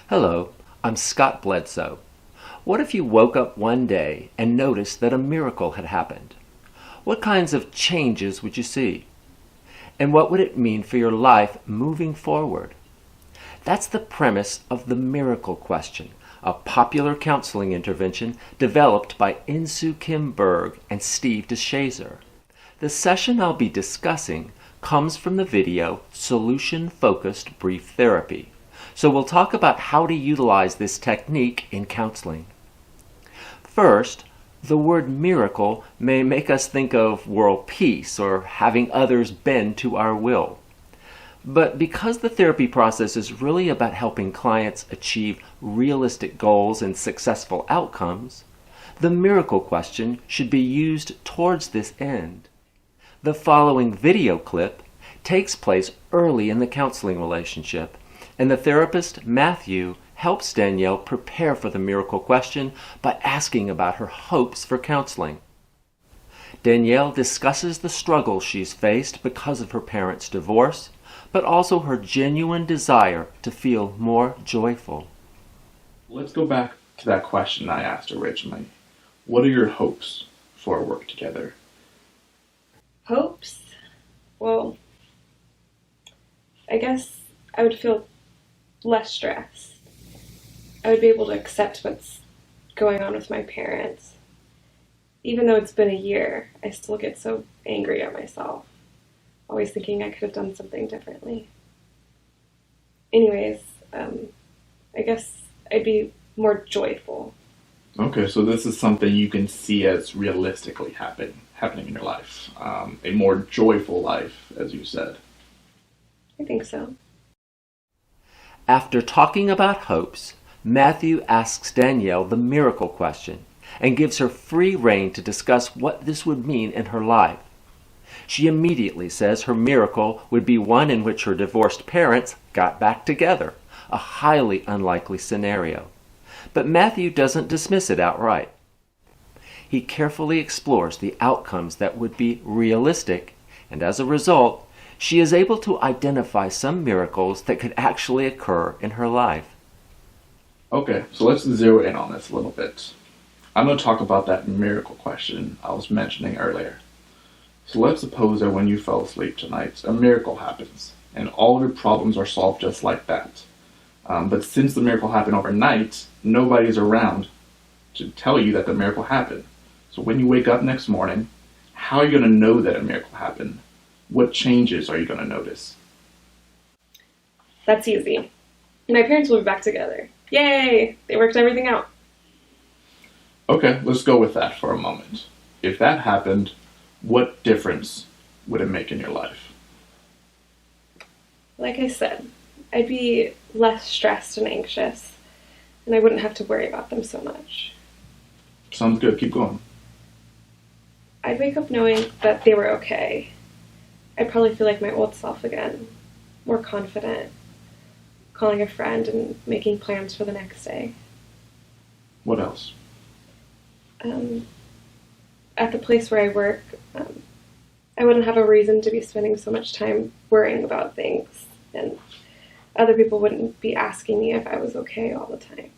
Hello, I'm Scott Bledsoe. What if you woke up one day and noticed that a miracle had happened? What kinds of changes would you see? And what would it mean for your life moving forward? That's the premise of the miracle question, a popular counseling intervention developed by Insoo Kim Berg and Steve DeShazer. The session I'll be discussing comes from the video Solution-Focused Brief Therapy. So we'll talk about how to utilize this technique in counseling. First, the word miracle may make us think of world peace or having others bend to our will. But because the therapy process is really about helping clients achieve realistic goals and successful outcomes, the miracle question should be used towards this end. The following video clip takes place early in the counseling relationship, and the therapist, Matthew, helps Danielle prepare for the miracle question by asking about her hopes for counseling. Danielle discusses the struggles she's faced because of her parents' divorce, but also her genuine desire to feel more joyful. Let's go back to that question I asked originally. What are your hopes for our work together? Hopes? Well, I guess I would feel less stressed. I would be able to accept what's going on with my parents. Even though it's been a year, I still get so angry at myself, always thinking I could have done something differently. Anyways, I guess I'd be more joyful. Okay, so this is something you can see as realistically happening in your life. A more joyful life, as you said. I think so. After talking about hopes, Matthew asks Danielle the miracle question and gives her free rein to discuss what this would mean in her life. She immediately says her miracle would be one in which her divorced parents got back together, a highly unlikely scenario. But Matthew doesn't dismiss it outright. He carefully explores the outcomes that would be realistic, and as a result, she is able to identify some miracles that could actually occur in her life. Okay, so let's zero in on this a little bit. I'm going to talk about that miracle question I was mentioning earlier. So let's suppose that when you fell asleep tonight, a miracle happens, and all of your problems are solved just like that. But since the miracle happened overnight, nobody's around to tell you that the miracle happened. So when you wake up next morning, how are you going to know that a miracle happened? What changes are you going to notice? That's easy. My parents will be back together. Yay! They worked everything out. Okay, let's go with that for a moment. If that happened, what difference would it make in your life? Like I said, I'd be less stressed and anxious, and I wouldn't have to worry about them so much. Sounds good, keep going. I'd wake up knowing that they were okay. I'd probably feel like my old self again, more confident, calling a friend and making plans for the next day. What else? At the place where I work, I wouldn't have a reason to be spending so much time worrying about things, and other people wouldn't be asking me if I was okay all the time.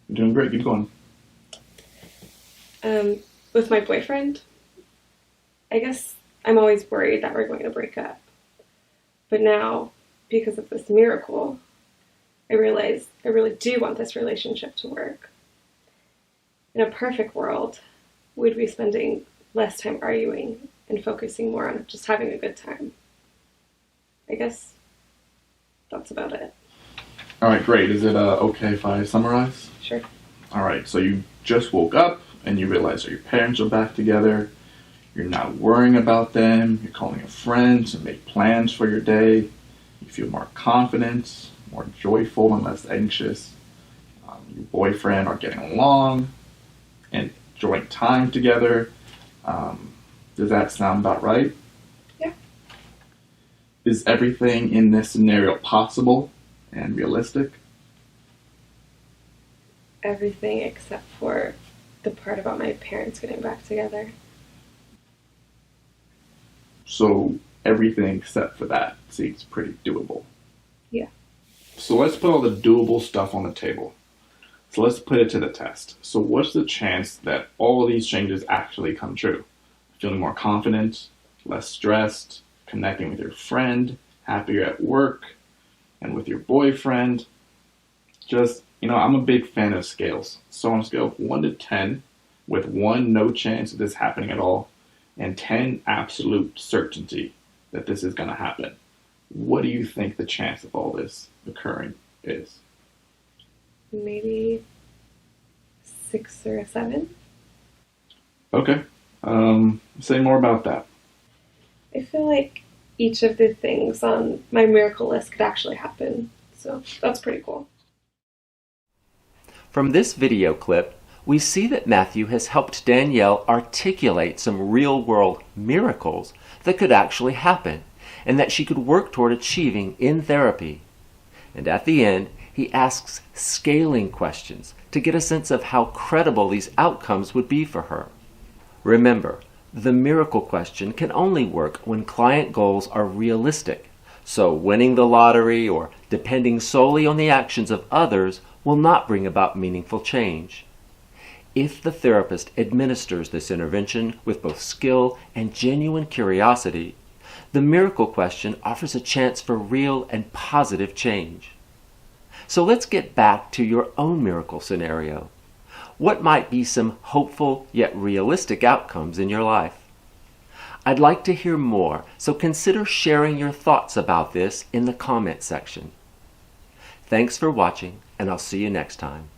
You're doing great, keep going. With my boyfriend, I guess I'm always worried that we're going to break up. But now, because of this miracle, I realize I really do want this relationship to work. In a perfect world, we'd be spending less time arguing and focusing more on just having a good time. I guess that's about it. All right, great. Is it okay if I summarize? Sure. All right, so you just woke up and you realize that your parents are back together. You're not worrying about them. You're calling a friend to make plans for your day. You feel more confident, more joyful, and less anxious. Your boyfriend are getting along and enjoying time together. Does that sound about right? Yeah. Is everything in this scenario possible and realistic? Everything except for the part about my parents getting back together. So everything except for that seems pretty doable. Yeah. So let's put all the doable stuff on the table. So let's put it to the test. So what's the chance that all of these changes actually come true? Feeling more confident, less stressed, connecting with your friend, happier at work, and with your boyfriend. Just, I'm a big fan of scales. So on a scale of 1 to 10, with 1 no chance of this happening at all, and 10 absolute certainty that this is going to happen, what do you think the chance of all this occurring is? Maybe 6 or a 7. Okay. Say more about that. I feel like each of the things on my miracle list could actually happen. So that's pretty cool. From this video clip, we see that Matthew has helped Danielle articulate some real-world miracles that could actually happen and that she could work toward achieving in therapy. And at the end, he asks scaling questions to get a sense of how credible these outcomes would be for her. Remember, the miracle question can only work when client goals are realistic, so winning the lottery or depending solely on the actions of others will not bring about meaningful change. If the therapist administers this intervention with both skill and genuine curiosity, the miracle question offers a chance for real and positive change. So let's get back to your own miracle scenario. What might be some hopeful yet realistic outcomes in your life? I'd like to hear more, so consider sharing your thoughts about this in the comment section. Thanks for watching, and I'll see you next time.